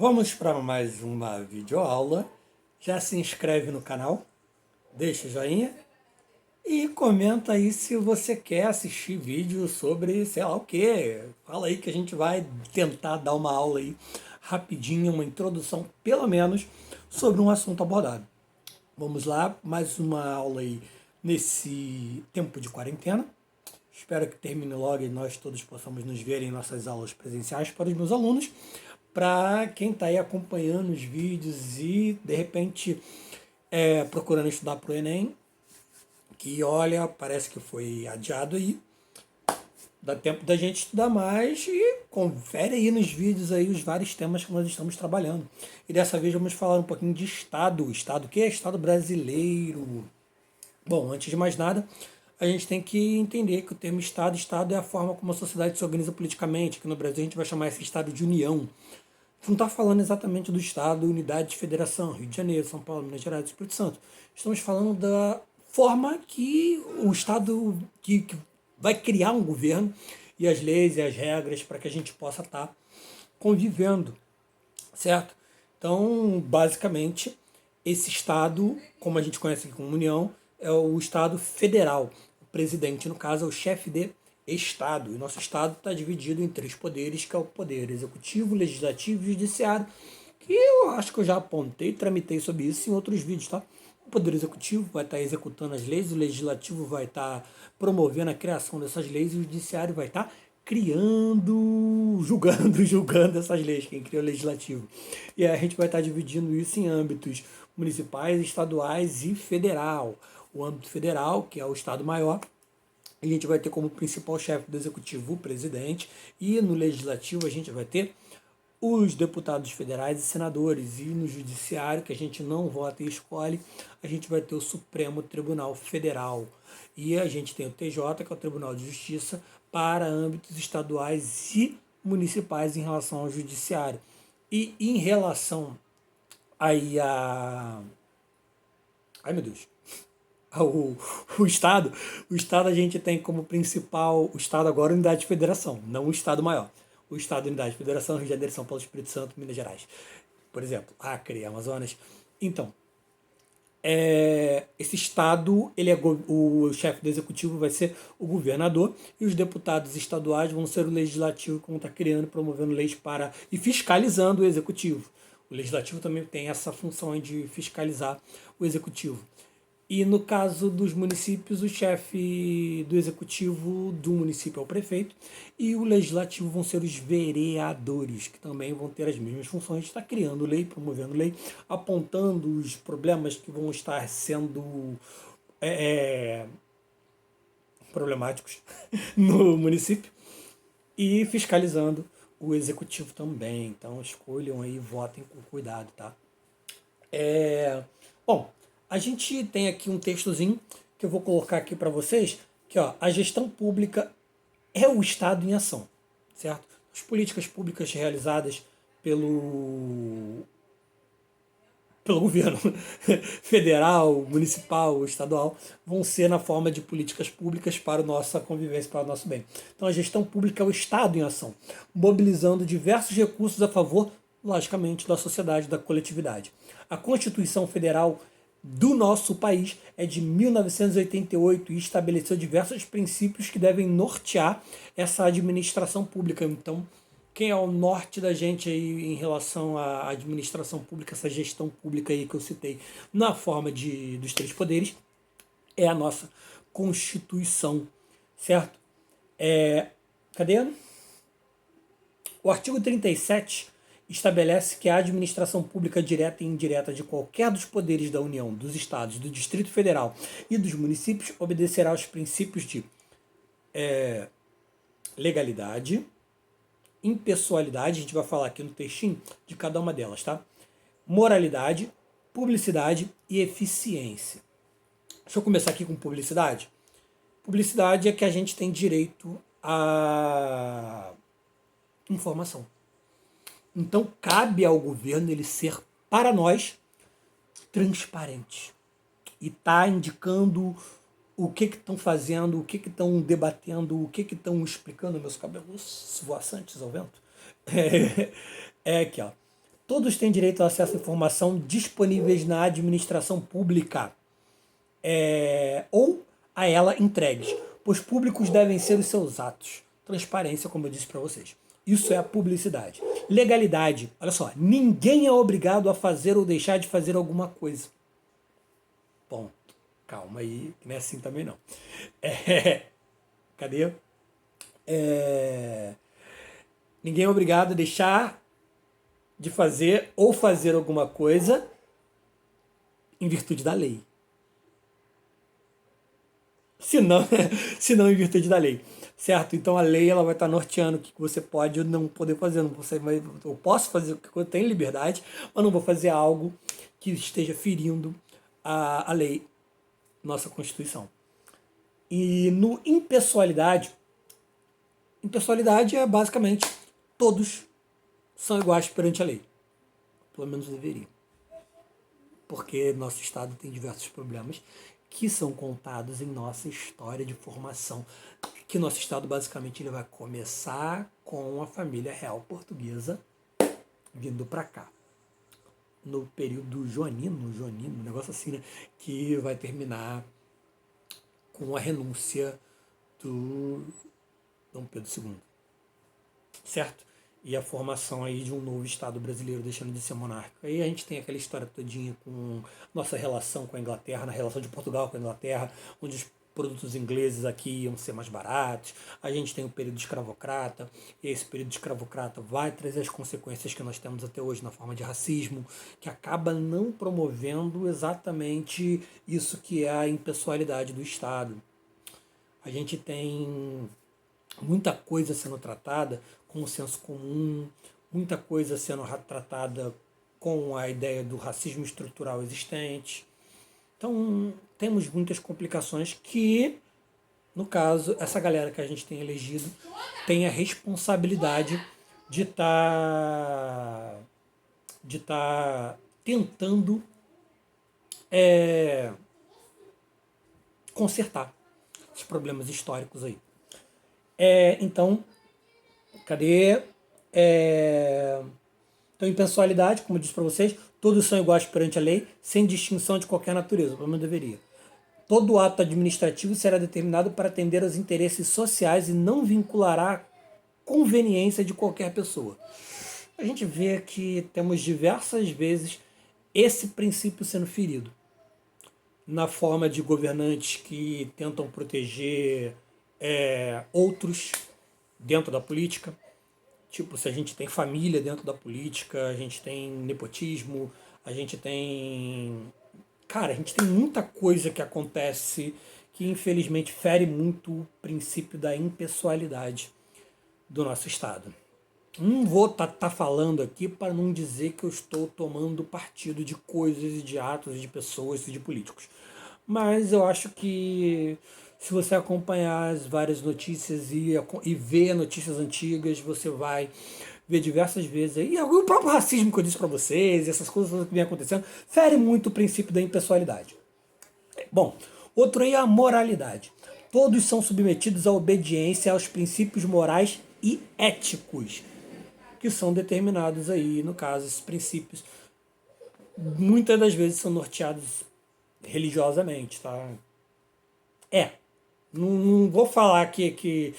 Vamos para mais uma videoaula. Já se inscreve no canal, deixa o joinha e comenta aí se você quer assistir vídeo sobre sei lá o que. Fala aí que a gente vai tentar dar uma aula aí rapidinho, uma introdução pelo menos sobre um assunto abordado. Vamos lá, mais uma aula aí nesse tempo de quarentena. Espero que termine logo e nós todos possamos nos ver em nossas aulas presenciais para os meus alunos. Para quem está aí acompanhando os vídeos e de repente procurando estudar para o Enem, que olha, parece que foi adiado aí, dá tempo da gente estudar mais e confere aí nos vídeos aí os vários temas que nós estamos trabalhando. E dessa vez vamos falar um pouquinho de Estado. Estado que é Estado brasileiro. Bom, antes de mais nada, a gente tem que entender que o termo Estado é a forma como a sociedade se organiza politicamente. Aqui no Brasil a gente vai chamar esse Estado de União. Não está falando exatamente do Estado, unidade de federação, Rio de Janeiro, São Paulo, Minas Gerais, Espírito Santo. Estamos falando da forma que o Estado que vai criar um governo e as leis e as regras para que a gente possa estar convivendo, certo? Então, basicamente, esse Estado, como a gente conhece aqui como União, é o Estado federal. O presidente, no caso, é o chefe de Estado. E nosso Estado está dividido em três poderes, que é o poder executivo, legislativo e judiciário, que eu acho que eu já apontei e tramitei sobre isso em outros vídeos, tá? O poder executivo vai estar executando as leis, o legislativo vai estar promovendo a criação dessas leis e o judiciário vai estar criando, julgando essas leis, quem cria o legislativo. E aí a gente vai estar dividindo isso em âmbitos municipais, estaduais e federal. O âmbito federal, que é o Estado maior, a gente vai ter como principal chefe do executivo o presidente, e no legislativo a gente vai ter os deputados federais e senadores, e no judiciário, que a gente não vota e escolhe, a gente vai ter o Supremo Tribunal Federal. E a gente tem o TJ, que é o Tribunal de Justiça, para âmbitos estaduais e municipais em relação ao judiciário. E em relação aí a... Ai, meu Deus. O Estado, o Estado a gente tem como principal, o Estado agora unidade de federação, não o Estado maior. O Estado unidade de federação, Rio de Janeiro, São Paulo, Espírito Santo, Minas Gerais. Por exemplo, Acre, Amazonas. Então, esse Estado, ele é o chefe do executivo vai ser o governador e os deputados estaduais vão ser o legislativo, como está criando, promovendo leis para e fiscalizando o executivo. O legislativo também tem essa função de fiscalizar o executivo. E no caso dos municípios, o chefe do executivo do município é o prefeito e o legislativo vão ser os vereadores, que também vão ter as mesmas funções de estar criando lei, promovendo lei, apontando os problemas que vão estar sendo problemáticos no município e fiscalizando o executivo também. Então escolham aí, votem com cuidado, tá? Bom, a gente tem aqui um textozinho que eu vou colocar aqui para vocês, que ó, a gestão pública é o Estado em ação, certo? As políticas públicas realizadas pelo governo federal, municipal, estadual, vão ser na forma de políticas públicas para a nossa convivência, para o nosso bem. Então a gestão pública é o Estado em ação, mobilizando diversos recursos a favor, logicamente, da sociedade, da coletividade. A Constituição Federal do nosso país é de 1988 e estabeleceu diversos princípios que devem nortear essa administração pública. Então, quem é o norte da gente aí em relação à administração pública, essa gestão pública aí que eu citei na forma dos três poderes, é a nossa Constituição, certo? Cadê? O artigo 37 estabelece que a administração pública direta e indireta de qualquer dos poderes da União, dos Estados, do Distrito Federal e dos municípios obedecerá aos princípios de legalidade, impessoalidade, a gente vai falar aqui no textinho de cada uma delas, tá? Moralidade, publicidade e eficiência. Deixa eu começar aqui com publicidade. Publicidade é que a gente tem direito à informação. Então cabe ao governo ele ser, para nós, transparente. E tá indicando o que estão fazendo, o que estão debatendo, o que estão explicando, meus cabelos voaçantes ao vento. É aqui, ó. Todos têm direito ao acesso à informação disponíveis na administração pública ou a ela entregues, pois públicos devem ser os seus atos. Transparência, como eu disse para vocês. Isso é a publicidade. Legalidade. Olha só, ninguém é obrigado a fazer ou deixar de fazer alguma coisa. Ponto. Calma aí, que não é assim também não. Cadê? Ninguém é obrigado a deixar de fazer ou fazer alguma coisa em virtude da lei. Se não em virtude da lei. Certo? Então a lei ela vai estar norteando o que você pode ou não poder fazer. Eu posso fazer o que eu tenho liberdade, mas não vou fazer algo que esteja ferindo a lei, nossa Constituição. E no impessoalidade é basicamente todos são iguais perante a lei. Pelo menos deveriam. Porque nosso Estado tem diversos problemas que são contados em nossa história de formação. Que nosso Estado, basicamente, ele vai começar com a família real portuguesa vindo para cá. No período joanino, um negócio assim, né? Que vai terminar com a renúncia do Dom Pedro II. Certo? E a formação aí de um novo Estado brasileiro deixando de ser monárquico. Aí a gente tem aquela história todinha com nossa relação com a Inglaterra, na relação de Portugal com a Inglaterra, onde os produtos ingleses aqui iam ser mais baratos. A gente tem o período escravocrata, e esse período escravocrata vai trazer as consequências que nós temos até hoje na forma de racismo, que acaba não promovendo exatamente isso que é a impessoalidade do Estado. A gente tem muita coisa sendo tratada com o senso comum, muita coisa sendo tratada com a ideia do racismo estrutural existente. Então, temos muitas complicações que, no caso, essa galera que a gente tem elegido tem a responsabilidade de estar tentando consertar esses problemas históricos aí. Então, cadê? Então, impessoalidade, como eu disse para vocês, todos são iguais perante a lei, sem distinção de qualquer natureza, pelo menos deveria. Todo ato administrativo será determinado para atender aos interesses sociais e não vinculará a conveniência de qualquer pessoa. A gente vê que temos diversas vezes esse princípio sendo ferido na forma de governantes que tentam proteger outros dentro da política. Tipo, se a gente tem família dentro da política, a gente tem nepotismo, a gente tem... Cara, a gente tem muita coisa que acontece que infelizmente fere muito o princípio da impessoalidade do nosso Estado. Não vou tá falando aqui para não dizer que eu estou tomando partido de coisas e de atos e de pessoas e de políticos. Mas eu acho que se você acompanhar as várias notícias e ver notícias antigas, você vai ver diversas vezes aí. E o próprio racismo que eu disse para vocês, essas coisas que vem acontecendo, fere muito o princípio da impessoalidade. Bom, outro aí é a moralidade. Todos são submetidos à obediência aos princípios morais e éticos, que são determinados aí, no caso, esses princípios, muitas das vezes são norteados religiosamente, tá? Não vou falar que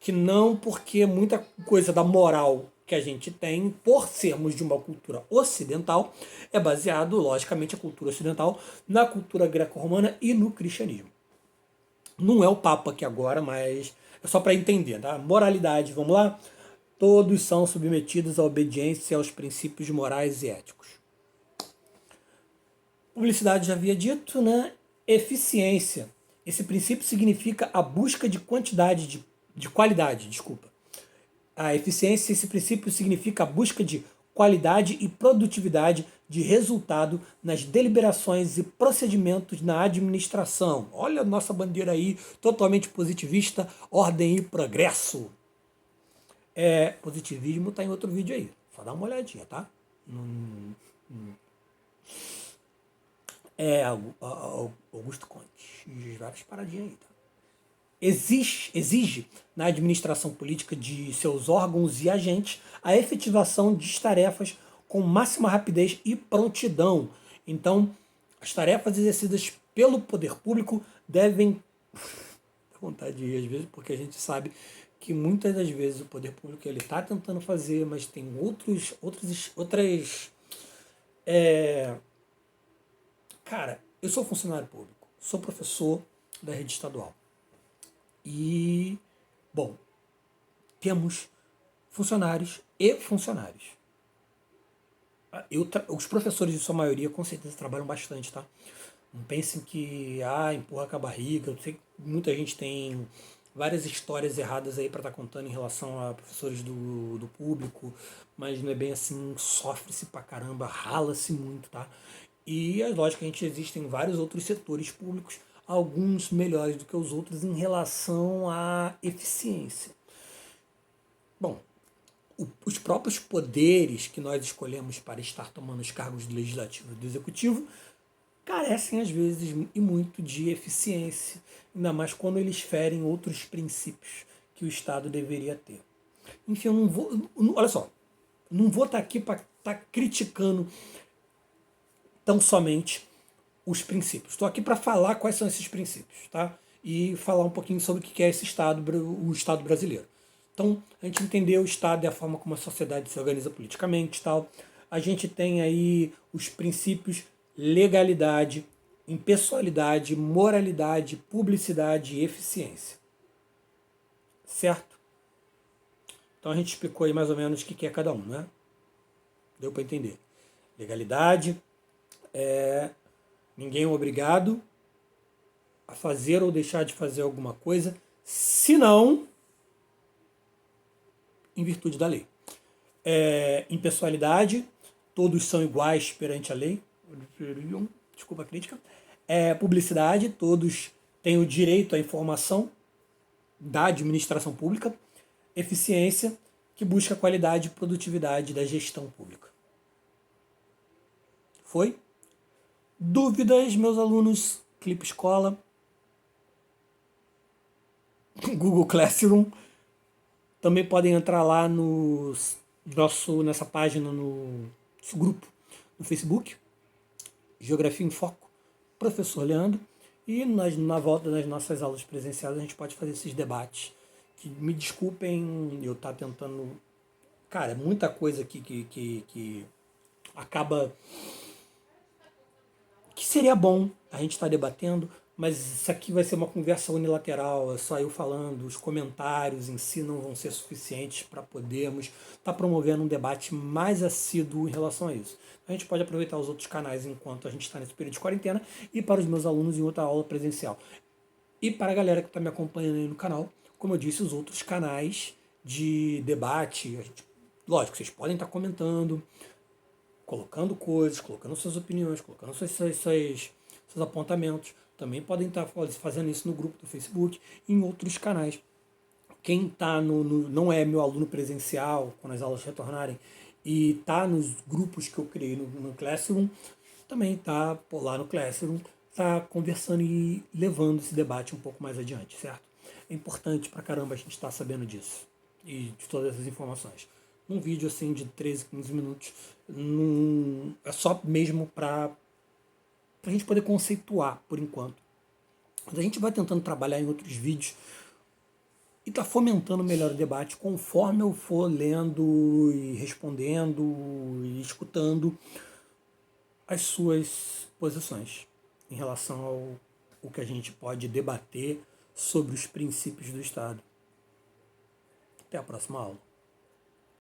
não, porque muita coisa da moral que a gente tem, por sermos de uma cultura ocidental, é baseado, logicamente, a cultura ocidental na cultura greco-romana e no cristianismo. Não é o papo aqui agora, mas é só para entender, tá? Moralidade, vamos lá? Todos são submetidos à obediência aos princípios morais e éticos. Publicidade já havia dito, né? Eficiência. Esse princípio significa a busca de qualidade, desculpa. A eficiência, esse princípio significa a busca de qualidade e produtividade de resultado nas deliberações e procedimentos na administração. Olha a nossa bandeira aí, totalmente positivista, ordem e progresso. Positivismo está em outro vídeo aí, só dá uma olhadinha, tá? Augusto Conte, várias paradinhas aí, tá? Exige na administração política de seus órgãos e agentes a efetivação de tarefas com máxima rapidez e prontidão. Então, as tarefas exercidas pelo poder público devem... Dá vontade de ir às vezes, porque a gente sabe que muitas das vezes o poder público ele está tentando fazer, mas tem outras... Cara, eu sou funcionário público, sou professor da rede estadual. E, bom, temos funcionários e funcionários. Os professores, de sua maioria, com certeza trabalham bastante, tá? Não pensem que, empurra com a barriga. Eu sei que muita gente tem várias histórias erradas aí para estar contando em relação a professores do público, mas não é bem assim, sofre-se pra caramba, rala-se muito, tá? E é lógico que a gente existem vários outros setores públicos, alguns melhores do que os outros em relação à eficiência. Bom, os próprios poderes que nós escolhemos para estar tomando os cargos do legislativo e do executivo carecem às vezes e muito de eficiência, ainda mais quando eles ferem outros princípios que o Estado deveria ter. Enfim, eu não vou, olha só, não vou estar aqui para estar criticando tão somente os princípios. Estou aqui para falar quais são esses princípios, tá? E falar um pouquinho sobre o que é esse Estado, o Estado brasileiro. Então, a gente entendeu o Estado e a forma como a sociedade se organiza politicamente e tal. A gente tem aí os princípios legalidade, impessoalidade, moralidade, publicidade e eficiência. Certo? Então a gente explicou aí mais ou menos o que é cada um, né? Deu para entender. Legalidade, ninguém é obrigado a fazer ou deixar de fazer alguma coisa, senão em virtude da lei. Impessoalidade, todos são iguais perante a lei. Desculpa a crítica. Publicidade, todos têm o direito à informação da administração pública. Eficiência, que busca a qualidade e produtividade da gestão pública. Foi? Dúvidas, meus alunos? Clipe Escola, Google Classroom. Também podem entrar lá nessa página, no nosso grupo no Facebook, Geografia em Foco, Professor Leandro. E na volta das nossas aulas presenciais a gente pode fazer esses debates. Que me desculpem, eu estar tentando... Cara, é muita coisa aqui que acaba... Que seria bom a gente estar debatendo, mas isso aqui vai ser uma conversa unilateral, é só eu falando, os comentários em si não vão ser suficientes para podermos estar promovendo um debate mais assíduo em relação a isso. A gente pode aproveitar os outros canais enquanto a gente está nesse período de quarentena e para os meus alunos em outra aula presencial. E para a galera que está me acompanhando aí no canal, como eu disse, os outros canais de debate, lógico, vocês podem estar comentando, colocando coisas, colocando suas opiniões, colocando seus apontamentos. Também podem estar fazendo isso no grupo do Facebook e em outros canais. Quem está não é meu aluno presencial, quando as aulas retornarem, e está nos grupos que eu criei no Classroom, também está lá no Classroom, está conversando e levando esse debate um pouco mais adiante, certo? É importante pra caramba a gente estar sabendo disso e de todas essas informações. Um vídeo assim de 13, 15 minutos é só mesmo para a gente poder conceituar por enquanto. Mas a gente vai tentando trabalhar em outros vídeos e está fomentando melhor o debate conforme eu for lendo e respondendo e escutando as suas posições em relação ao que a gente pode debater sobre os princípios do Estado. Até a próxima aula.